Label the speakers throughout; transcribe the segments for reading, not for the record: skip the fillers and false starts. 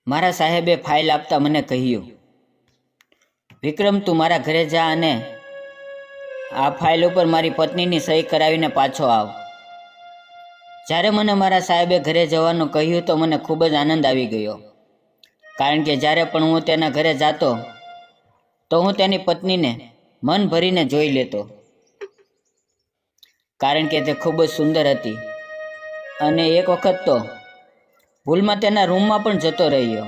Speaker 1: મારા સાહેબે ફાઇલ આપતા મને કહ્યું, વિક્રમ, તું મારા ઘરે જા અને આ ફાઇલ ઉપર મારી પત્નીની સહી કરાવીને પાછો આવ. જ્યારે મને મારા સાહેબે ઘરે જવાનું કહ્યું તો મને ખૂબ જ આનંદ આવી ગયો, કારણ કે જ્યારે પણ હું તેના ઘરે જાતો તો હું તેની પત્નીને મન ભરીને જોઈ લેતો, કારણ કે તે ખૂબ જ સુંદર હતી. અને એક વખત તો ભૂલમાં તેના રૂમમાં પણ જતો રહ્યો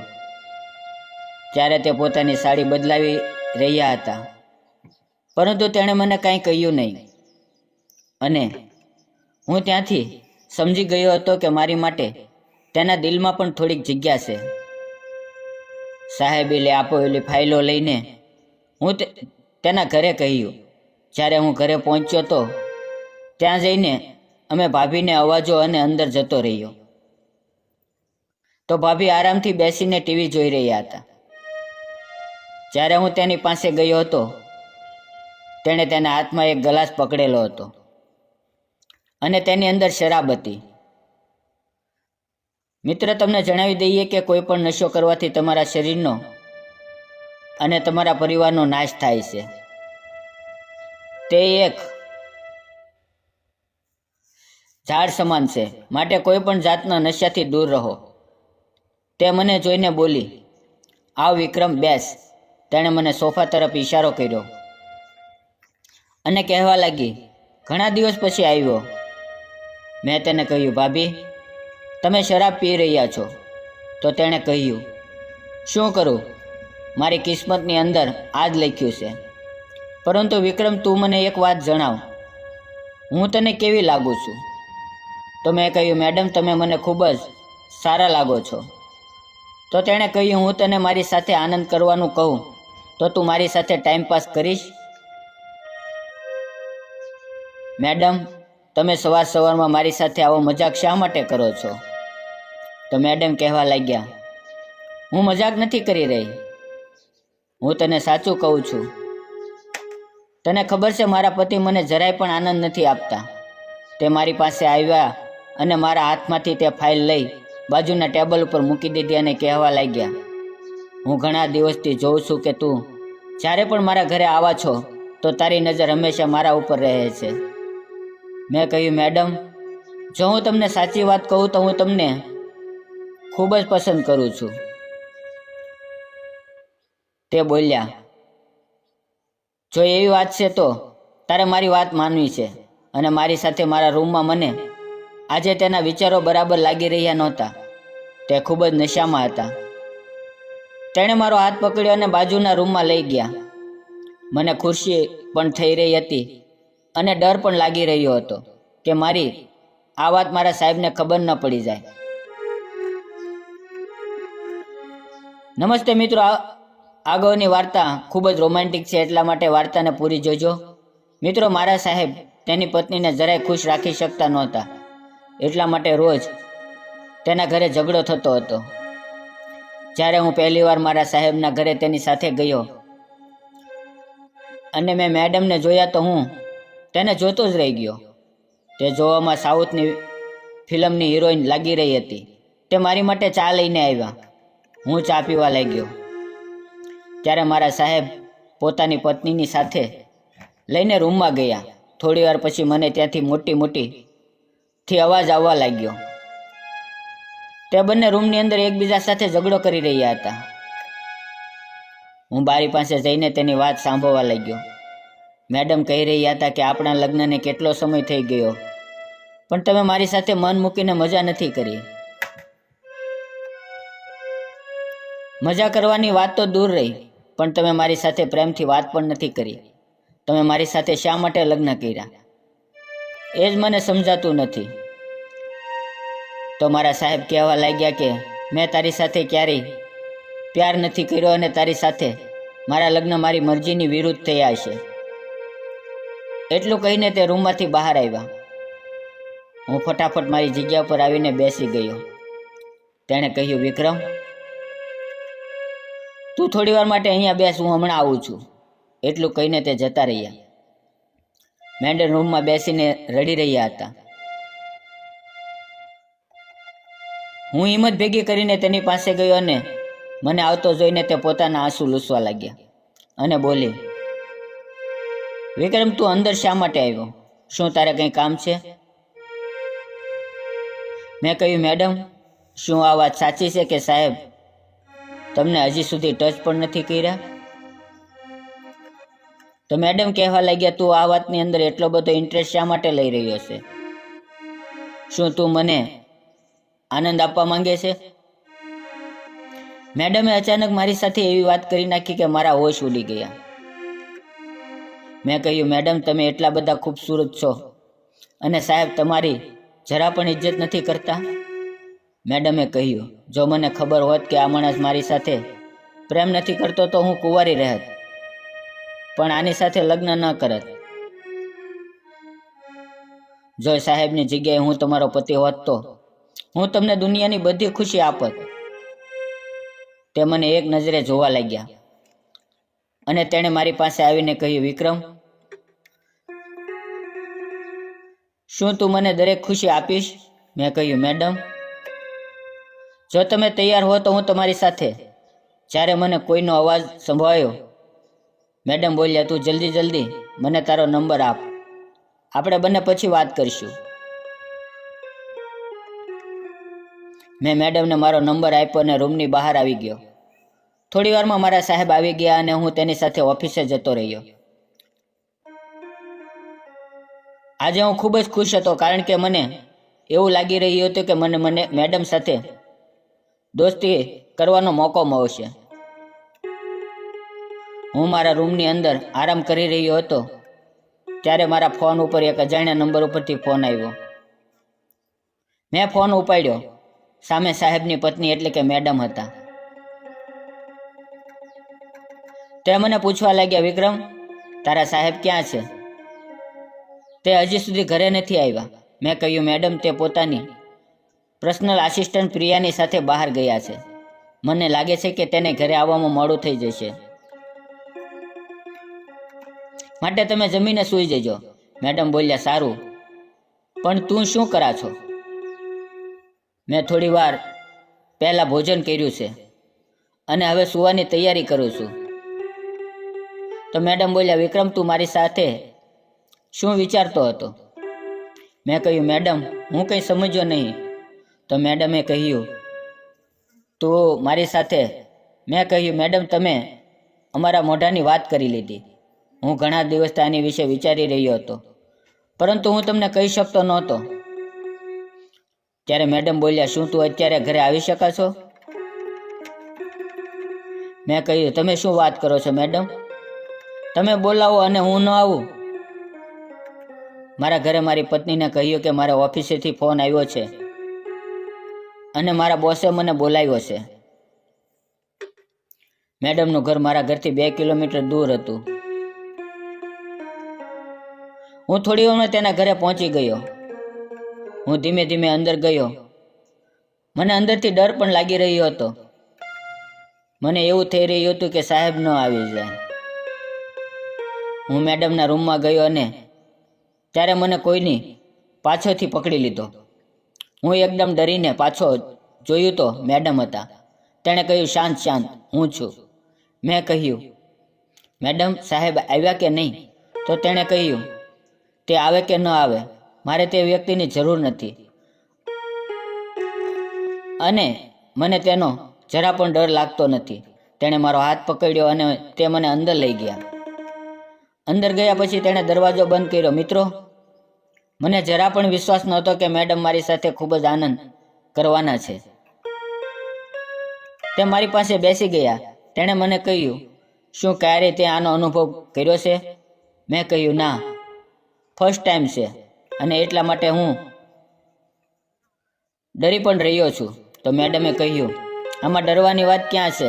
Speaker 1: ત્યારે તે પોતાની સાડી બદલાવી રહ્યા હતા, પરંતુ તેણે મને કાંઈ કહ્યું નહીં. અને હું ત્યાંથી સમજી ગયો હતો કે મારી માટે તેના દિલમાં પણ થોડીક જગ્યા છે. સાહેબે આપેલી ફાઇલો લઈને હું તેના ઘરે કહ્યું. જ્યારે હું ઘરે પહોંચ્યો તો ત્યાં જઈને અમે ભાભીને અવાજો અને અંદર જતો રહ્યો તો ભાભી આરામથી બેસીને ટીવી જોઈ રહ્યા હતા. જ્યારે હું તેની પાસે ગયો હતો તેણે તેના હાથમાં એક ગ્લાસ પકડેલો હતો અને તેની અંદર શરાબ હતી. મિત્ર, તમને જણાવી દઈએ કે કોઈ પણ નશો કરવાથી તમારા શરીરનો અને તમારા પરિવારનો નાશ થાય છે. તે એક ઝાડ સમાન છે, માટે કોઈ પણ જાતના નશાથી દૂર રહો. તે મને જોઈને બોલી, આવ વિક્રમ, બેસ. તેણે મને સોફા તરફ ઈશારો કર્યો અને કહેવા લાગી, ઘણા દિવસ પછી આવ્યો. મેં તેને કહ્યું, ભાભી, તમે શરાબ પી રહ્યા છો. તો તેણે કહ્યું, શું કરું, મારી કિસ્મતની અંદર આ જ લખ્યું છે. પરંતુ વિક્રમ, તું મને એક વાત જણાવ, હું તને કેવી લાગુ છું? તો મેં કહ્યું, મેડમ, તમે મને ખૂબ જ સારા લાગો છો. તો તેણે કહ્યું, હું તને મારી સાથે આનંદ કરવાનું કહું તો તું મારી સાથે ટાઈમપાસ કરીશ? મેડમ, તમે સવાર સવારમાં મારી સાથે આવો મજાક શા માટે કરો છો? તો મેડમ કહેવા લાગ્યા, હું મજાક નથી કરી રહી, હું તને સાચું કહું છું. તને ખબર છે, મારા પતિ મને જરાય પણ આનંદ નથી આપતા. તે મારી પાસે આવ્યા અને મારા હાથમાંથી તે ફાઇલ લઈ બાજુના ટેબલ ઉપર મૂકી દીધી અને કહેવા લાગ્યા, હું ઘણા દિવસથી જોઉં છું કે તું જ્યારે પણ મારા ઘરે આવા છો તો તારી નજર હંમેશા મારા ઉપર રહે છે. મેં કહ્યું, મેડમ, જો હું તમને સાચી વાત કહું તો હું તમને ખૂબ જ પસંદ કરું છું. તે બોલ્યા, જો એવી વાત છે તો તારે મારી વાત માનવી છે. અને મારી સાથે મારા રૂમમાં મને આજે તેના વિચારો બરાબર લાગી રહ્યા નહોતા. તે ખૂબ જ નશામાં હતા. તેણે મારો હાથ પકડ્યો અને બાજુના રૂમમાં લઈ ગયા. મને ખુશી પણ થઈ રહી હતી અને ડર પણ લાગી રહ્યો હતો કે મારી આ વાત મારા સાહેબને ખબર ન પડી જાય. નમસ્તે મિત્રો, આગળની વાર્તા ખૂબ જ રોમેન્ટિક છે, એટલા માટે વાર્તાને પૂરી જોજો. મિત્રો, મારા સાહેબ તેની પત્નીને જરાય ખુશ રાખી શકતા નહોતા, એટલા માટે રોજ તેના ઘરે ઝઘડો થતો હતો. જ્યારે હું પહેલીવાર મારા સાહેબના ઘરે તેની સાથે ગયો અને મેં મેડમને જોયા તો હું તેને જોતો જ રહી ગયો. તે જોવામાં સાઉથની ફિલ્મની હિરોઈન લાગી રહી હતી. તે મારી માટે ચા લઈને આવ્યા. હું ચા પીવા લાગ્યો ત્યારે મારા સાહેબ પોતાની પત્નીની સાથે લઈને રૂમમાં ગયા. થોડી વાર પછી મને ત્યાંથી મોટી અવાજ આવવા લાગ્યો. તે બંને રૂમની અંદર એકબીજા સાથે ઝઘડો કરી રહ્યા હતા. હું બારી પાસે જઈને તેની વાત સાંભળવા લાગ્યો. મેડમ કહી રહ્યા હતા કે આપણા લગ્નને કેટલો સમય થઈ ગયો, પણ તમે મારી સાથે મન મૂકીને મજા નથી કરી. મજા કરવાની વાત તો દૂર રહી, પણ તમે મારી સાથે પ્રેમથી વાત પણ નથી કરી. તમે મારી સાથે શા માટે લગ્ન કર્યા એ જ મને સમજાતું નથી. તો મારા સાહેબ કહેવા લાગ્યા કે મેં તારી સાથે ક્યારેય પ્યાર નથી કર્યો અને તારી સાથે મારા લગ્ન મારી મરજીની વિરુદ્ધ થયા છે. એટલું કહીને તે રૂમમાંથી બહાર આવ્યા. હું ફટાફટ મારી જગ્યા પર આવીને બેસી ગયો. તેણે કહ્યું, વિક્રમ, તું થોડી વાર માટે અહીંયા બેસ, હું હમણાં આવું છું. એટલું કહીને તે જતા રહ્યા. મેડમ રૂમમાં બેસીને રડી રહ્યા હતા. હું હિંમત ભેગી કરીને તેની પાસે ગયો અને મને આવતો જોઈને તે પોતાના આંસુ લૂસવા લાગ્યા અને બોલી, વિક્રમ, તું અંદર શા માટે આવ્યો? શું તારે કંઈ કામ છે? મેં કહ્યું, મેડમ, શું આ વાત સાચી છે કે સાહેબ તમને હજી સુધી ટચ પણ નથી કર્યા? તો મેડમ કહેવા લાગ્યા, તું આ વાતની અંદર એટલો બધો ઇન્ટરેસ્ટ શા માટે લઈ રહ્યો છે? શું તું મને આનંદ આપવા માંગે છે? મેડમે અચાનક મારી સાથે એવી વાત કરી નાખી કે મારા હોશ ઉડી ગયા. મેં કહ્યું, મેડમ, તમે એટલા બધા ખૂબસૂરત છો અને સાહેબ તમારી જરા પણ ઇજ્જત નથી કરતા. મેડમે કહ્યું, જો મને ખબર હોત કે આ માણસ મારી સાથે પ્રેમ નથી કરતો તો હું કુંવારી રહેત, પણ આની સાથે લગ્ન ન કરત. જો સાહેબની જગ્યાએ હું તમારો પતિ હોત તો હું તમને દુનિયાની બધી ખુશી આપત. તે મને એક નજરે જોવા લાગ્યા અને તેણે મારી પાસે આવીને કહ્યું, વિક્રમ, શું તું મને દરેક ખુશી આપીશ? મેં કહ્યું, મેડમ, જો તમે તૈયાર હો તો હું તમારી સાથે. જ્યારે મને કોઈનો અવાજ સંભળાયો, મેડમ બોલ્યા, તું જલ્દી મને તારો નંબર આપ, આપણે બંને પછી વાત કરીશું. મેં મેડમને મારો નંબર આપ્યો અને રૂમની બહાર આવી ગયો. થોડી વારમાં મારા સાહેબ આવી ગયા અને હું તેની સાથે ઓફિસે જતો રહ્યો. આજે હું ખૂબ જ ખુશ હતો, કારણ કે મને એવું લાગી રહ્યું હતું કે મને મેડમ સાથે દોસ્તી કરવાનો મોકો મળશે. હું મારા રૂમની અંદર આરામ કરી રહ્યો હતો ત્યારે મારા ફોન ઉપર એક અજાણ્યા નંબર ઉપરથી ફોન આવ્યો. મેં ફોન ઉપાડ્યો. સામે સાહેબની પત્ની એટલે કે મેડમ હતા. તે મને પૂછવા લાગ્યા, વિક્રમ, તારા સાહેબ ક્યાં છે? તે હજી સુધી ઘરે નથી આવ્યા. મેં કહ્યું, મેડમ, તે પોતાની પર્સનલ આસિસ્ટન્ટ પ્રિયાની સાથે બહાર ગયા છે. મને લાગે છે કે તેને ઘરે આવવામાં મોડું થઈ જશે, માટે તમે જમીને સૂઈ જજો. મેડમ બોલ્યા, સારું, પણ તું શું કરા છો? મેં થોડી વાર પહેલાં ભોજન કર્યું છે અને હવે સૂવાની તૈયારી કરું છું. તો મેડમ બોલ્યા, વિક્રમ, તું મારી સાથે શું વિચારતો હતો? મેં કહ્યું, મેડમ, હું કંઈ સમજ્યો નહીં. તો મેડમે કહ્યું, તું મારી સાથે. મેં કહ્યું, મેડમ, તમે અમારા મોઢાની વાત કરી લીધી. હું ઘણા દિવસથી આની વિશે વિચારી રહ્યો હતો, પરંતુ હું તમને કહી શકતો નહોતો. ત્યારે મેડમ બોલ્યા, શું તું અત્યારે ઘરે આવી શકાશો? મેં કહ્યું, તમે શું વાત કરો છો મેડમ? તમે બોલાવો અને હું ન આવું? મારા ઘરે મારી પત્નીને કહ્યું કે મારા ઓફિસેથી ફોન આવ્યો છે અને મારા બોસે મને બોલાવ્યો છે. મેડમનું ઘર મારા ઘરથી 2 કિલોમીટર દૂર હતું. હું થોડી વારમાં તેના ઘરે પહોંચી ગયો. હું ધીમે ધીમે અંદર ગયો. મને અંદરથી ડર પણ લાગી રહ્યો હતો. મને એવું થઈ રહ્યું હતું કે સાહેબ ન આવી જાય. હું મેડમના રૂમમાં ગયો અને ત્યારે મને કોઈની પાછળથી પકડી લીધો. હું એકદમ ડરીને પાછો જોયું તો મેડમ હતા. તેણે કહ્યું, શાંત શાંત, હું છું. મેં કહ્યું, મેડમ, સાહેબ આવ્યા કે નહીં? તો તેણે કહ્યું, તે આવે કે ન આવે, મારે તે વ્યક્તિની જરૂર નથી અને મને તેનો જરા પણ ડર લાગતો નથી. તેણે મારો હાથ પકડ્યો અને તે મને અંદર લઈ ગયા. અંદર ગયા પછી તેણે દરવાજો બંધ કર્યો. મિત્રો, મને જરા પણ વિશ્વાસ નહોતો કે મેડમ મારી સાથે ખૂબ જ આનંદ કરવાના છે. તે મારી પાસે બેસી ગયા. તેણે મને કહ્યું, શું ક્યારેય તે આનો અનુભવ કર્યો છે? મેં કહ્યું, ના, ફર્સ્ટ ટાઈમ છે અને એટલા માટે હું ડરી પણ રહ્યો છું. તો મેડમે કહ્યું, આમાં ડરવાની વાત ક્યાં છે?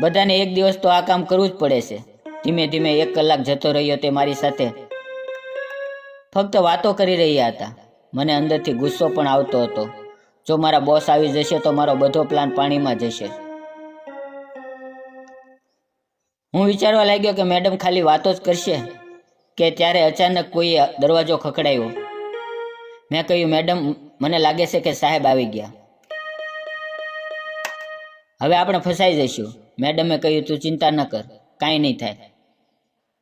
Speaker 1: બધાને એક દિવસ તો આ કામ કરવું જ પડે છે. ધીમે ધીમે 1 કલાક જતો રહ્યો. તે મારી સાથે ફક્ત વાતો કરી રહ્યા હતા. મને અંદરથી ગુસ્સો પણ આવતો હતો. જો મારા બોસ આવી જશે તો મારો બધો પ્લાન પાણીમાં જશે. હું વિચારવા લાગ્યો કે મેડમ ખાલી વાતો જ કરશે કે ત્યારે અચાનક કોઈએ દરવાજો ખખડાવ્યો. મેં કહ્યું, મેડમ, મને લાગે છે કે સાહેબ આવી ગયા. હવે આપણે ફસાઈ જઈશું. મેડમે કહ્યું, તું ચિંતા ન કર, કાંઈ નહીં થાય.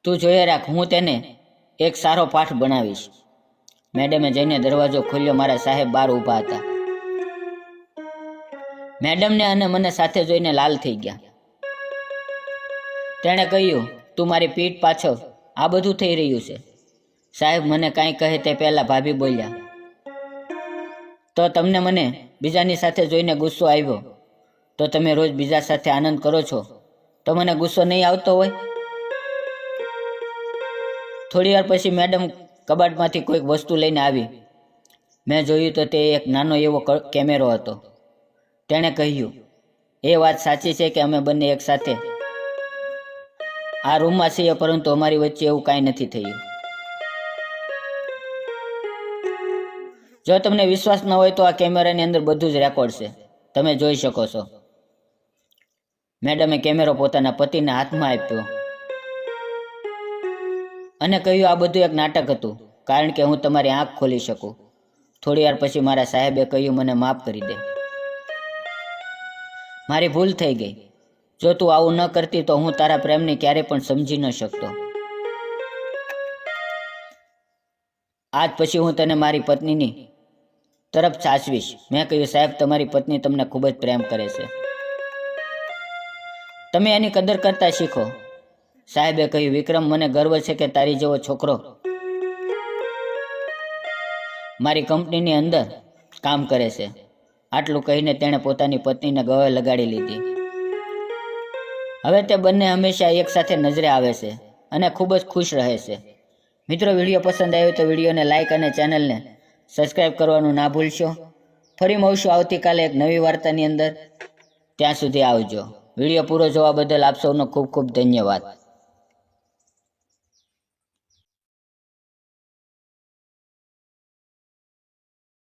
Speaker 1: તું જોઈએ રાખ, હું તેને એક સારો પાઠ ભણાવીશ. મેડમે જઈને દરવાજો ખોલ્યો. મારા સાહેબ બહાર ઊભા હતા. મેડમને અને મને સાથે જોઈને લાલ થઈ ગયા. તેણે કહ્યું, તું મારી પીઠ પાછળ આ બધું થઈ રહ્યું છે. સાહેબ મને કાંઈ કહે તે પહેલાં ભાભી બોલ્યા, તો તમને મને બીજાની સાથે જોઈને ગુસ્સો આવ્યો? તો તમે રોજ બીજા સાથે આનંદ કરો છો તો મને ગુસ્સો નહીં આવતો હોય? થોડી વાર પછી મેડમ કબાટમાંથી કોઈક વસ્તુ લઈને આવી. મેં જોયું તો તે એક નાનો એવો કેમેરો હતો. તેણે કહ્યું, એ વાત સાચી છે કે અમે બંને એકસાથે આ રૂમમાં છીએ, પરંતુ અમારી વચ્ચે એવું કાંઈ નથી થયું. જો તમને વિશ્વાસ ન હોય તો આ કેમેરાની અંદર બધું જ રેકોર્ડ છે, તમે જોઈ શકો છો. મેડમે કેમેરો પોતાના પતિના હાથમાં આપ્યો અને કહ્યું, આ બધું એક નાટક હતું, કારણ કે હું તમારી આંખ ખોલી શકું. થોડી વાર પછી મારા સાહેબે કહ્યું, મને માફ કરી દે, મારી ભૂલ થઈ ગઈ. જો તું આવું ન કરતી તો હું તારા પ્રેમને ક્યારેય પણ સમજી ન શકતો. આજ પછી હું તને મારી પત્નીની તરફ સાચવીશ. મેં કહ્યું, સાહેબ તમારી પત્ની તમને ખૂબ જ પ્રેમ કરે છે, તમે એની કદર કરતા શીખો. સાહેબે કહ્યું, વિક્રમ મને ગર્વ છે કે તારી જેવો છોકરો મારી કંપનીની અંદર કામ કરે છે. આટલું કહીને તેણે પોતાની પત્નીને ગળે લગાડી લીધી. હવે તે બંને હંમેશા એકસાથે નજરે આવે છે અને ખૂબ જ ખુશ રહે છે. મિત્રો, વિડીયો પસંદ આવ્યો તો વિડીયોને લાઇક અને ચેનલને સબસ્ક્રાઈબ કરવાનું ના ભૂલશો. ફરી મળશું આવતીકાલે એક નવી વાર્તાની અંદર. ત્યાં સુધી આવજો. વિડીયો પૂરો જોવા બદલ આપ સૌનો ખૂબ ખૂબ ધન્યવાદ.